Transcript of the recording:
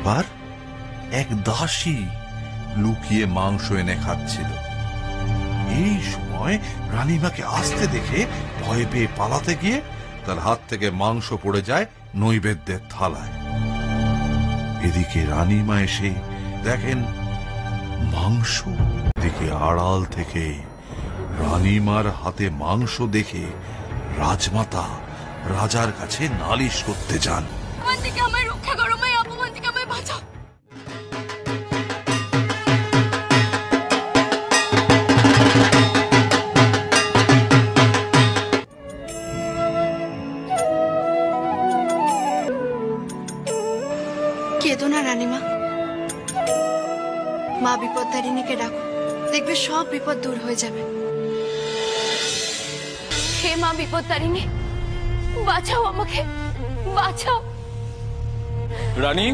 এবার এক দাসী লুকিয়ে মাংস এনে খাচ্ছিল। এই সময় রানীমাকে আসতে দেখে ভয় পেয়ে পালাতে গিয়ে তার হাত থেকে মাংস পড়ে যায় নৈবেদ্যের থালায়। এদিকে রানীমা এসে দেখেন মাংস। এদিকে আড়াল থেকে রানীমার হাতে মাংস দেখে রাজমাতা রাজার কাছে নালিশ করতে যান। আমায় রক্ষা করো, অপমান থেকে আমায় বাঁচাও। কেঁদো না রানীমা, মা বিপদতারিণীকে ডাকো, দেখবে সব বিপদ দূর হয়ে যাবে। হে মা বিপদতারিণী, বাঁচাও আমাকে, বাঁচাও। রানী